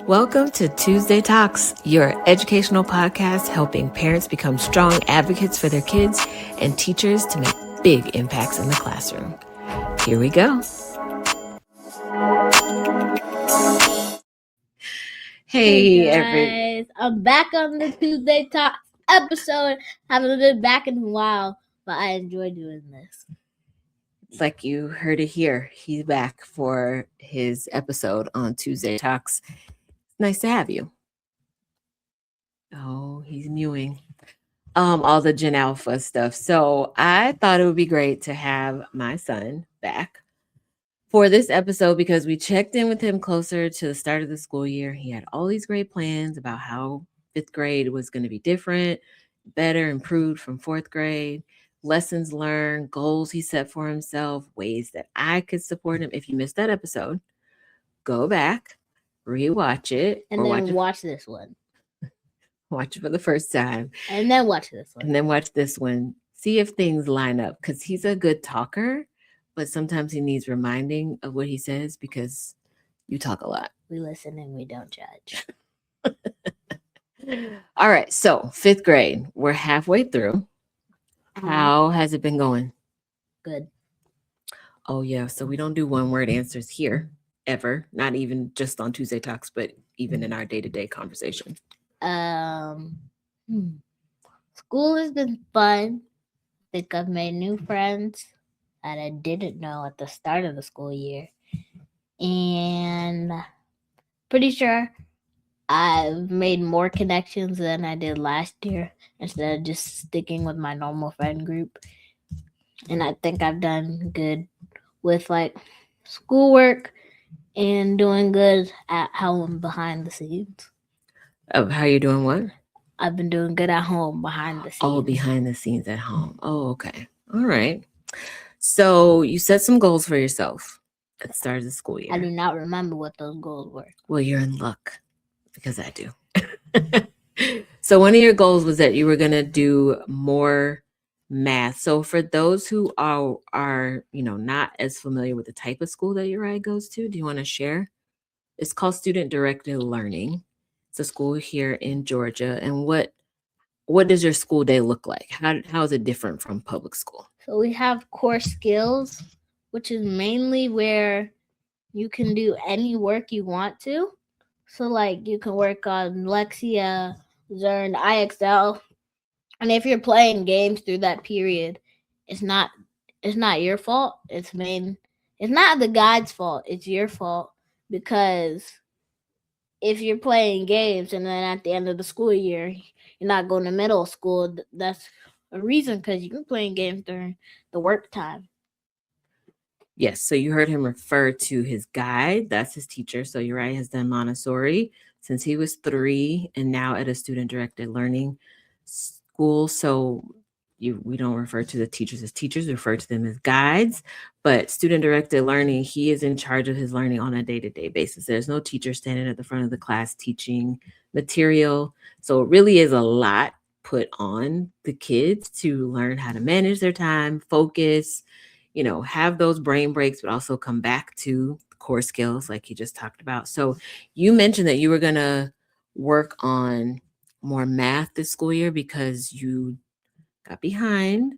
Welcome to Tuesday Talks, your educational podcast helping parents become strong advocates for their kids and teachers to make big impacts in the classroom. Here we go. Hey guys, I'm back on the Tuesday Talks episode. Haven't been back in a while, but I enjoy doing this. It's like you heard it here. He's back for his episode on Tuesday Talks. Nice to have you. Oh, he's mewing. All the Gen Alpha stuff. So I thought it would be great to have my son back for this episode because we checked in with him closer to the start of the school year. He had all these great plans about how fifth grade was going to be different, better, improved from fourth grade, lessons learned, goals he set for himself, ways that I could support him. If you missed that episode, go back, rewatch it, And then watch this one. Watch it for the first time. And then watch this one. And then watch this one. See if things line up because he's a good talker, but sometimes he needs reminding of what he says because you talk a lot. We listen and we don't judge. All right. So, fifth grade, we're halfway through. How has it been going? Good. Oh, yeah. So, we don't do one word answers here ever, not even just on Tuesday Talks, but even in our day-to-day conversation. School has been fun. I think I've made new friends that I didn't know at the start of the school year. And pretty sure I've made more connections than I did last year instead of just sticking with my normal friend group. And I think I've done good with like schoolwork and doing good at home behind the scenes. Oh, how you doing what? I've been doing good at home behind the scenes. Oh, behind the scenes at home. Oh, okay. All right. So you set some goals for yourself at the start of the school year. I do not remember what those goals were. Well, you're in luck because I do. So one of your goals was that you were going to do more math. So for those who are not as familiar with the type of school that Uriah goes to, do you want to share? It's called Student Directed Learning. It's a school here in Georgia. And what does your school day look like? How is it different from public school? So we have core skills, which is mainly where you can do any work you want to. So like you can work on Lexia, Zern, IXL. And if you're playing games through that period, it's not your fault. It's not the guide's fault. It's your fault because if you're playing games and then at the end of the school year, you're not going to middle school, that's a reason because you're playing games during the work time. Yes, so you heard him refer to his guide. That's his teacher. So Uriah has done Montessori since he was 3 and now at a student-directed learning school. So we don't refer to the teachers as teachers, we refer to them as guides. But student-directed learning, he is in charge of his learning on a day-to-day basis. There's no teacher standing at the front of the class teaching material. So it really is a lot put on the kids to learn how to manage their time, focus, have those brain breaks, but also come back to core skills like you just talked about. So you mentioned that you were going to work on more math this school year because you got behind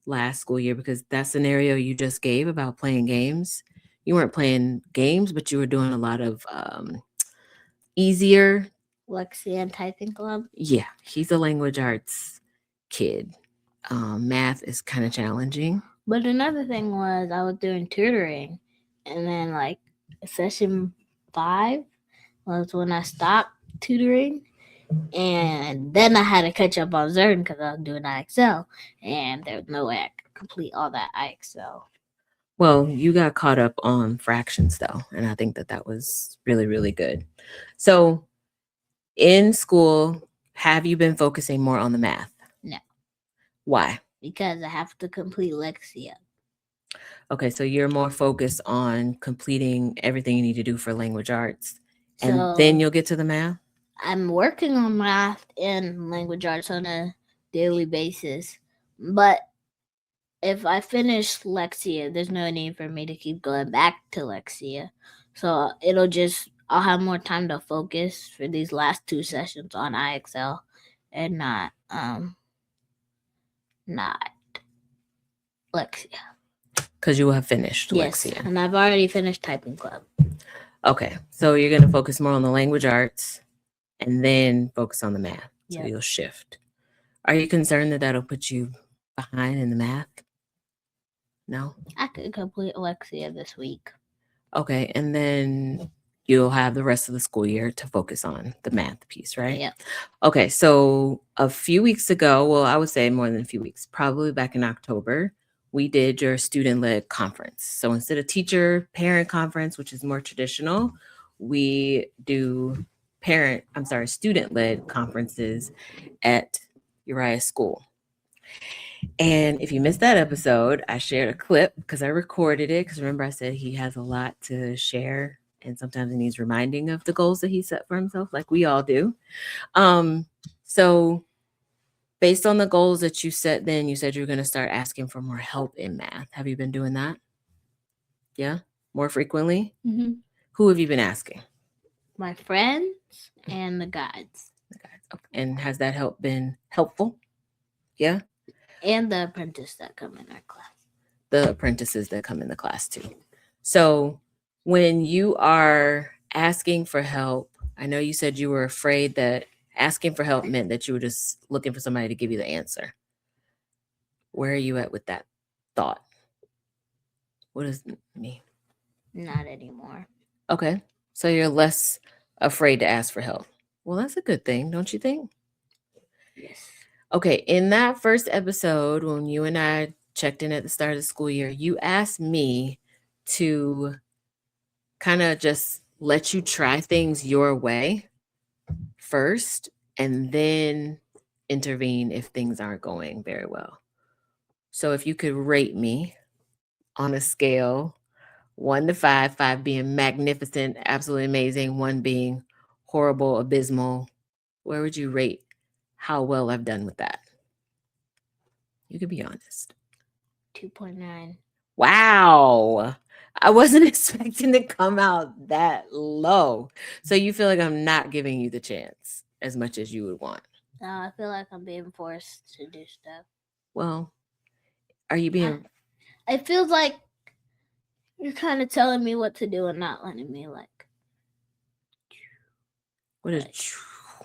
last school year because that scenario you just gave about playing games. You weren't playing games, but you were doing a lot of easier. Lexia and typing club? Yeah, he's a language arts kid. Math is kind of challenging. But another thing was I was doing tutoring. And then like session 5 was when I stopped tutoring. And then I had to catch up on Zern because I was doing IXL. And there was no way I could complete all that IXL. Well, you got caught up on fractions, though. And I think that was really, really good. So in school, have you been focusing more on the math? No. Why? Because I have to complete Lexia. Okay, so you're more focused on completing everything you need to do for language arts. And then you'll get to the math? I'm working on math and language arts on a daily basis. But if I finish Lexia, there's no need for me to keep going back to Lexia. So I'll have more time to focus for these last 2 sessions on IXL and not Lexia. Because you will have finished Yes, Lexia. and I've already finished typing club. Okay, so you're going to focus more on the language arts and then focus on the math. So Yep. you'll shift. Are you concerned that that'll put you behind in the math? No? I could complete Lexia this week. Okay, and then you'll have the rest of the school year to focus on the math piece, right? Yep. Okay, so a few weeks ago, well, I would say more than a few weeks, probably back in October, we did your student-led conference. So instead of teacher-parent conference, which is more traditional, we do student-led conferences at Uriah School. And if you missed that episode, I shared a clip because I recorded it. Because remember, I said he has a lot to share, and sometimes he needs reminding of the goals that he set for himself, like we all do. So based on the goals that you set, then you said you were going to start asking for more help in math. Have you been doing that? Yeah, more frequently. Mm-hmm. Who have you been asking? My friends and the guides. Okay. And has that help been helpful? Yeah. And the apprentices that come in our class. The apprentices that come in the class too. So when you are asking for help, I know you said you were afraid that asking for help meant that you were just looking for somebody to give you the answer. Where are you at with that thought? What does it mean? Not anymore. Okay. So you're less afraid to ask for help. Well, that's a good thing, don't you think? Yes. Okay. In that first episode, when you and I checked in at the start of the school year, you asked me to kind of just let you try things your way first and then intervene if things aren't going very well. So if you could rate me on a scale 1 to 5, 5 being magnificent, absolutely amazing, 1 being horrible, abysmal, where would you rate how well I've done with that? You could be honest. 2.9. Wow. I wasn't expecting to come out that low. So you feel like I'm not giving you the chance as much as you would want. No, I feel like I'm being forced to do stuff. Well, are you being... It feels like you're kind of telling me what to do and not letting me like... What does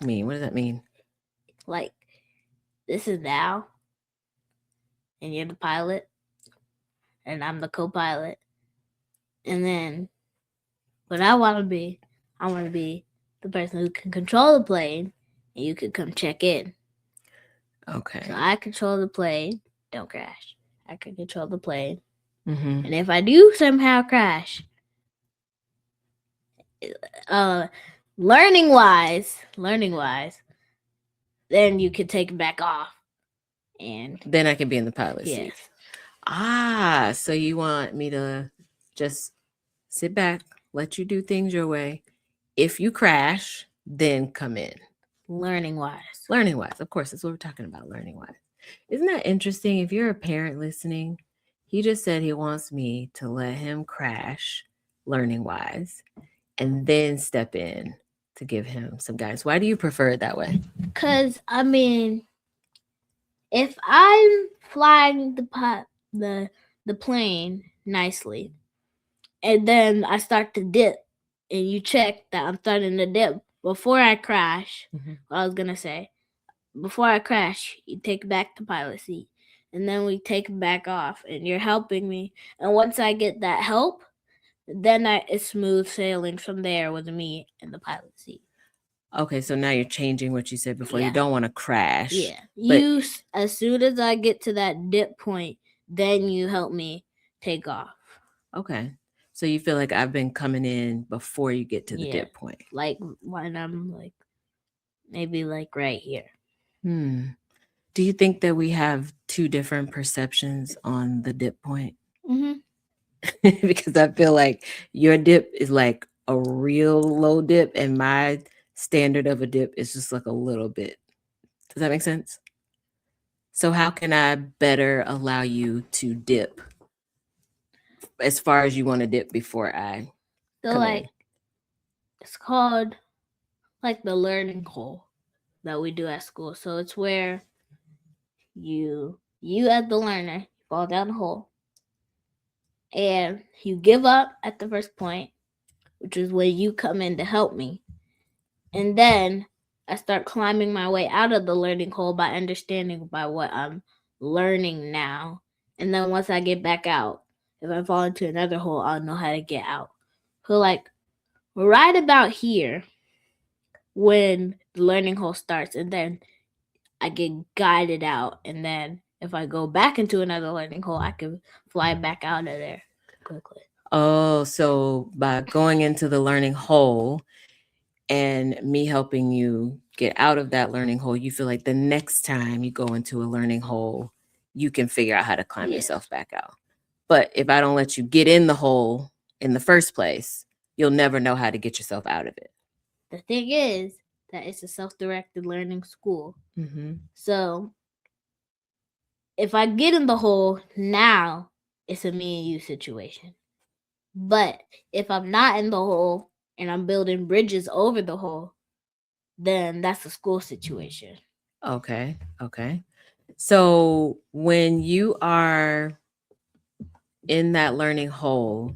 mean? What does that mean? Like, this is now, and you're the pilot, and I'm the co-pilot. And then what I want to be the person who can control the plane, and you could come check in. Okay. So I control the plane. Don't crash. I can control the plane. Mm-hmm. And if I do somehow crash, learning wise, then you can take it back off. And then I can be in the pilot yes. seat. So you want me to just sit back, let you do things your way. If you crash, then come in. Learning wise. Learning wise. Of course, that's what we're talking about, learning wise. Isn't that interesting? If you're a parent listening, he just said he wants me to let him crash learning wise and then step in to give him some guidance. Why do you prefer it that way? Because, I mean, if I'm flying the plane nicely, and then I start to dip, and you check that I'm starting to dip before I crash, what I was going to say, before I crash, you take back the pilot seat, and then we take it back off, and you're helping me. And once I get that help, then it's smooth sailing from there with me in the pilot seat. Okay, so now you're changing what you said before. Yeah. You don't want to crash. Yeah. You, as soon as I get to that dip point, then you help me take off. Okay. So you feel like I've been coming in before you get to the dip point. Like when I'm like, maybe like right here. Do you think that we have 2 different perceptions on the dip point? Mm-hmm. Because I feel like your dip is like a real low dip and my standard of a dip is just like a little bit. Does that make sense? So how can I better allow you to dip as far as you want to dip before I So like, it's called like the learning hole that we do at school. So it's where you as the learner fall down the hole and you give up at the first point, which is where you come in to help me. And then I start climbing my way out of the learning hole by understanding by what I'm learning now. And then once I get back out, if I fall into another hole, I'll know how to get out. So like right about here when the learning hole starts, and then I get guided out, and then if I go back into another learning hole, I can fly back out of there quickly. Oh, so by going into the learning hole and me helping you get out of that learning hole, you feel like the next time you go into a learning hole, you can figure out how to climb yourself back out. But if I don't let you get in the hole in the first place, you'll never know how to get yourself out of it. The thing is that it's a self-directed learning school. Mm-hmm. So if I get in the hole now, it's a me and you situation. But if I'm not in the hole and I'm building bridges over the hole, then that's a school situation. Okay. Okay. So when you are in that learning hole,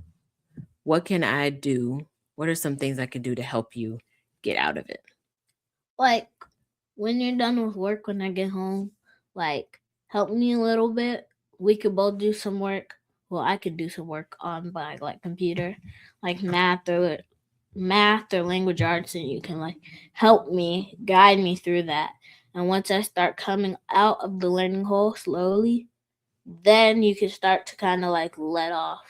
what can I do? What are some things I can do to help you get out of it? Like when you're done with work, when I get home, like help me a little bit. We could both do some work. Well, I could do some work on my like computer, like math or language arts, and you can like help me, guide me through that. And once I start coming out of the learning hole slowly, then you can start to kind of like let off.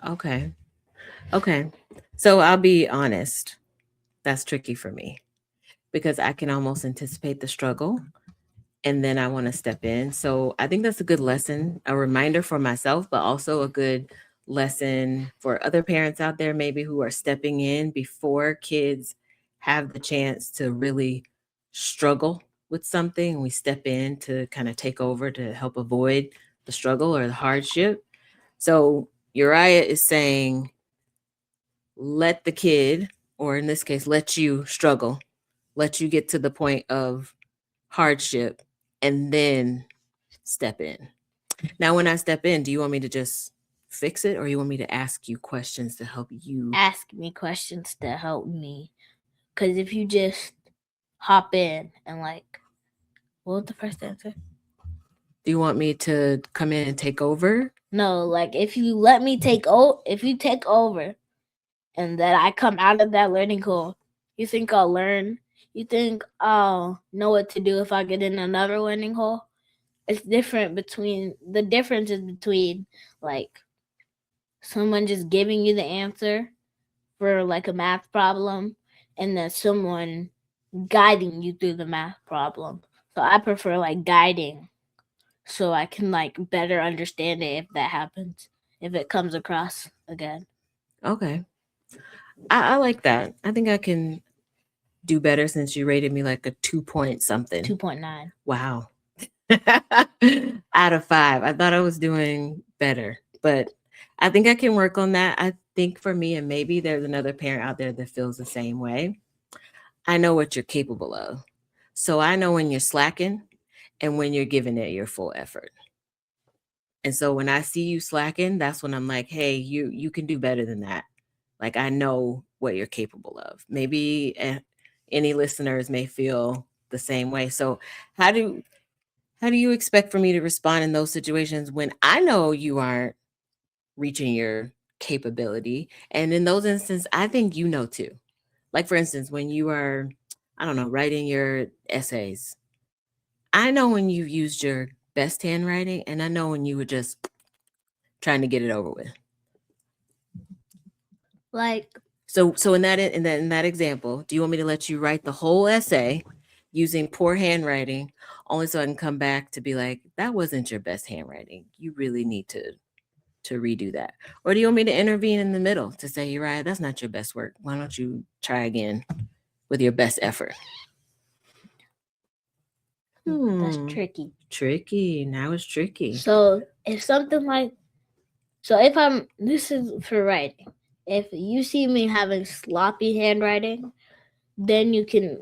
Okay. Okay. So I'll be honest. That's tricky for me because I can almost anticipate the struggle and then I want to step in. So I think that's a good lesson, a reminder for myself, but also a good lesson for other parents out there, maybe who are stepping in before kids have the chance to really struggle with something. We step in to kind of take over to help avoid the struggle or the hardship. So Uriah is saying, let the kid, or in this case, let you struggle, let you get to the point of hardship, and then step in. Now, when I step in, do you want me to just fix it or you want me to ask you questions to help you? Ask me questions to help me. Because if you just hop in and like, what was the first answer? Do you want me to come in and take over? No, like if you let me if you take over and that I come out of that learning hole, you think I'll learn? You think I'll know what to do if I get in another learning hole? It's different between the difference is between like someone just giving you the answer for like a math problem and then someone guiding you through the math problem. So I prefer like guiding so I can like better understand it if that happens, if it comes across again. Okay. I like that. I think I can do better since you rated me like a 2 point something. 2.9. Wow. Out of 5. I thought I was doing better, but I think I can work on that. I think for me, and maybe there's another parent out there that feels the same way. I know what you're capable of. So I know when you're slacking and when you're giving it your full effort. And so when I see you slacking, that's when I'm like, hey, you can do better than that. Like I know what you're capable of. Maybe any listeners may feel the same way. So how do how do you expect for me to respond in those situations when I know you aren't reaching your capability? And in those instances, I think you know too. Like for instance, when you are, I don't know, writing your essays, I know when you've used your best handwriting, and I know when you were just trying to get it over with. Like So in that example, do you want me to let you write the whole essay using poor handwriting, only so I can come back to be like, that wasn't your best handwriting. You really need to redo that. Or do you want me to intervene in the middle to say, you're right, that's not your best work. Why don't you try again with your best effort? that's Hmm. tricky. Tricky. Now it's tricky. So if something like so if I'm this is for writing. if you see me having sloppy handwriting, then you can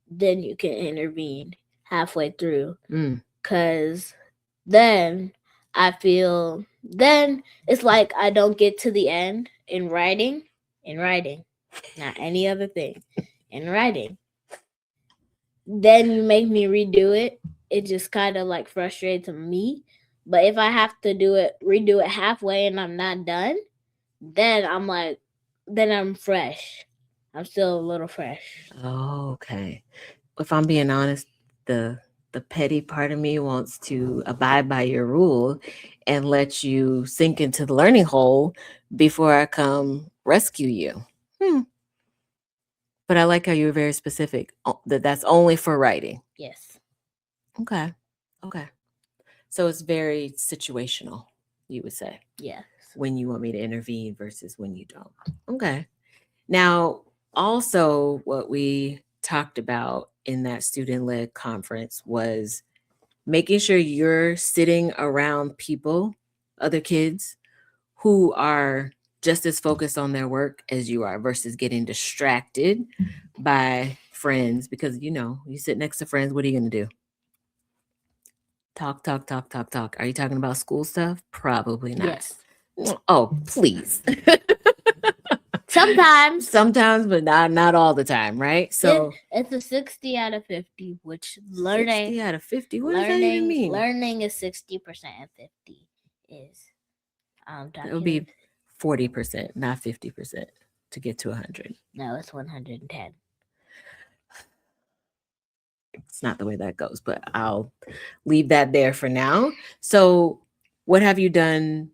then you can intervene halfway through, Mm. cuz then then it's like I don't get to the end in writing, not any other thing. In writing. Then you make me redo it. It just kind of like frustrates me. But if I have to redo it halfway and I'm not done, then then I'm fresh. I'm still a little fresh. Oh, okay. If I'm being honest, the the petty part of me wants to abide by your rule and let you sink into the learning hole before I come rescue you. Hmm. But I like how you were very specific that that's only for writing. Yes. Okay. Okay. So it's very situational, you would say, Yes. when you want me to intervene versus when you don't. Okay. Now, also, what we talked about in that student led conference was making sure you're sitting around people, other kids, who are just as focused on their work as you are versus getting distracted by friends. Because, you sit next to friends, what are you going to do? Talk, talk, talk, talk, talk. Are you talking about school stuff? Probably not. Yes. Oh, please. Sometimes Sometimes, but not all the time, right? So it's a 60 out of 50, which 60 out of 50. What does that even mean? learning is 60% and 50 is It would be 40%, not 50% to get to 100. No, it's 110. It's not the way that goes, but I'll leave that there for now. So, what have you done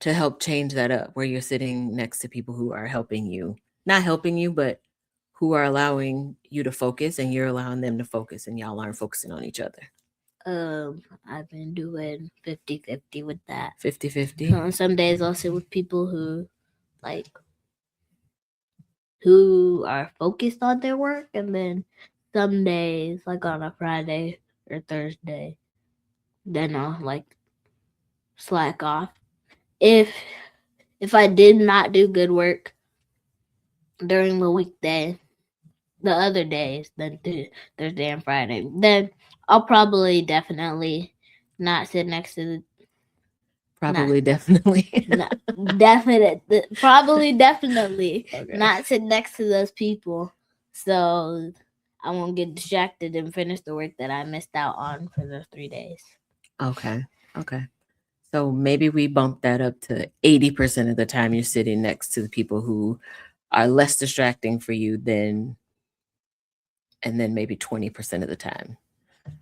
to help change that up where you're sitting next to people who are helping you? Not helping you, but who are allowing you to focus and you're allowing them to focus and y'all aren't focusing on each other. I've been doing 50-50 with that. 50-50. So on some days I'll sit with people like who are focused on their work, and then some days, like on a Friday or Thursday, then I'll slack off. If I did not do good work during the weekday, the other days, then Thursday and Friday, then I'll probably definitely not sit next to the Probably, definitely. probably definitely Okay. not sit next to those people, so I won't get distracted and finish the work that I missed out on for those 3 days. Okay. Okay. So maybe we bump that up to 80% of the time you're sitting next to the people who are less distracting for you than, and then maybe 20% of the time.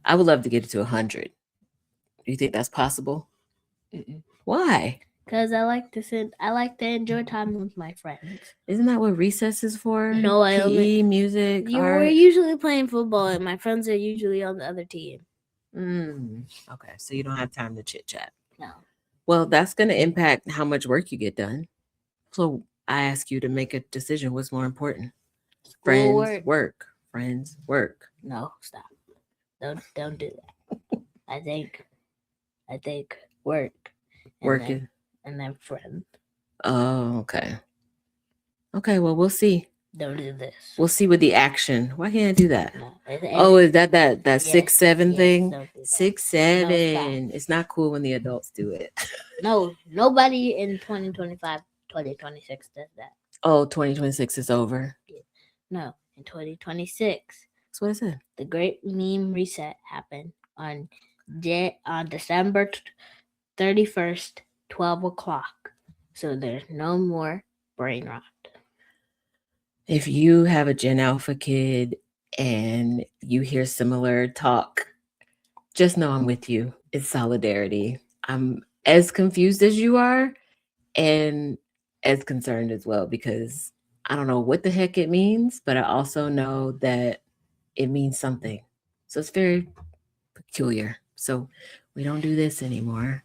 I would love to get it to 100. Do you think that's possible? Mm-mm. Why? Because I like to enjoy time with my friends. Isn't that what recess is for? No, I PE, music, we're art? usually playing football, and my friends are usually on the other team. Okay, so you don't have time to chit chat. No. Well, that's going to impact how much work you get done. So I ask you to make a decision. What's more important? Friends, work. Friends, work. No, stop. Don't do that. I think work. Working. And then friends. Oh, okay. Okay, well, we'll see. Don't do this. We'll see with the action. Why can't I do that? No, oh, is that yes, 6-7 thing? Don't do that. 6-7. It's not cool when the adults do it. No, nobody in 2025, 2026 does that. Oh, 2026 is over. No, in 2026. That's what I said. The Great Meme Reset happened on December 31st, 12 o'clock. So there's no more brain rot. If you have a Gen Alpha kid and you hear similar talk, just know I'm with you. It's solidarity. I'm as confused as you are and as concerned as well, because I don't know what the heck it means, but I also know that it means something. So it's very peculiar. So we don't do this anymore.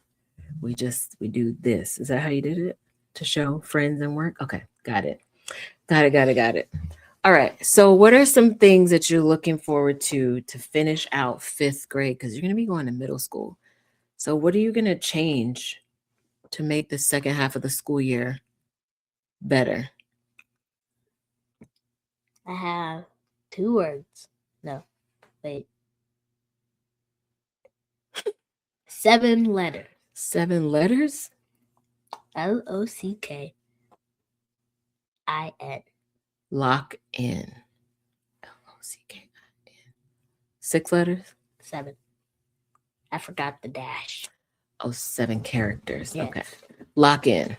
We do this. Is that how you did it? To show friends and work? Okay, got it. Got it. All right. So what are some things that you're looking forward to finish out 5th grade? Because you're going to be going to middle school. So what are you going to change to make the second half of the school year Better. I have 2 words. No, wait. 7 letters. 7 letters? LOCKIN. Lock in. LOCKIN. 6 letters? 7. I forgot the dash. Oh, 7 characters. Yes. Okay. Lock in.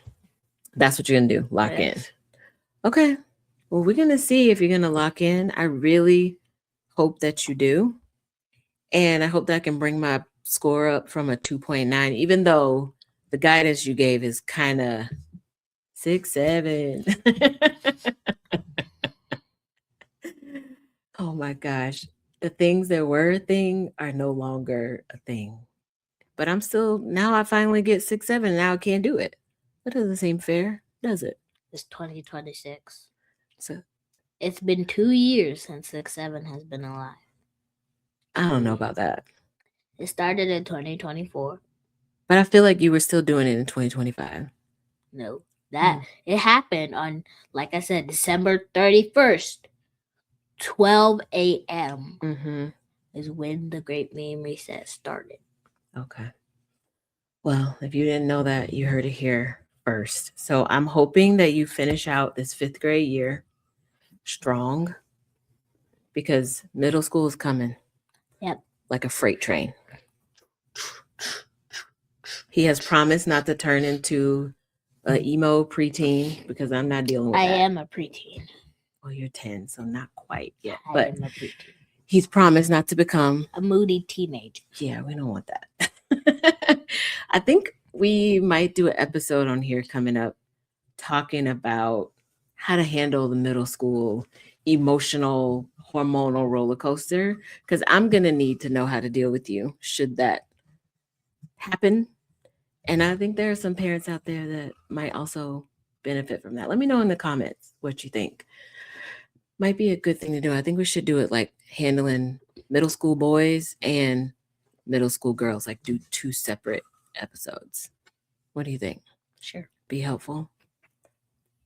That's what you're going to do. Lock in. Yes. Okay. Well, we're going to see if you're going to lock in. I really hope that you do. And I hope that I can bring my score up from a 2.9, even though the guidance you gave is kind of 6, 7. Oh my gosh. The things that were a thing are no longer a thing. But I'm still, now I finally get 6, 7. Now I can't do it. That doesn't seem fair, does it? It's 2026. So It's been 2 years since 6-7 has been alive. I don't know about that. It started in 2024. But I feel like you were still doing it in 2025. No, that it happened on, like I said, December 31st, 12 a.m. Mm-hmm. is when the Great Meme Reset started. Okay. Well, if you didn't know that, you heard it here first. So I'm hoping that you finish out this 5th grade year strong, because middle school is coming. Yep. Like a freight train. He has promised not to turn into an emo preteen, because I'm not dealing with I that. am a preteen. Well, you're 10, so not quite yet. I But am a preteen. he's promised not to become A moody teenager. Yeah, we don't want that. I think we might do an episode on here coming up talking about how to handle the middle school emotional hormonal roller coaster, because I'm going to need to know how to deal with you should that happen. And I think there are some parents out there that might also benefit from that. Let me know in the comments what you think. Might be a good thing to do. I think we should do it like handling middle school boys and middle school girls, like do 2 separate episodes. What do you think? Sure. Be helpful?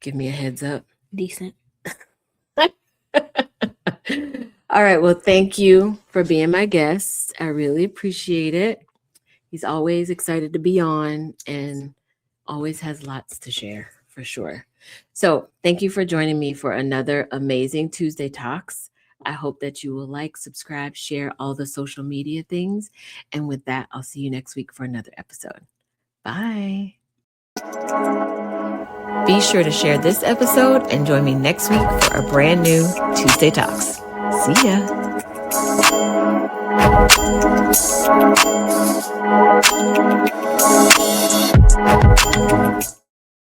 Give me a heads up. Decent. All right. Well, thank you for being my guest. I really appreciate it. He's always excited to be on and always has lots to share, for sure. So thank you for joining me for another amazing Tuesday Talks. I hope that you will like, subscribe, share all the social media things. And with that, I'll see you next week for another episode. Bye. Be sure to share this episode and join me next week for a brand new Tuesday Talks. See ya.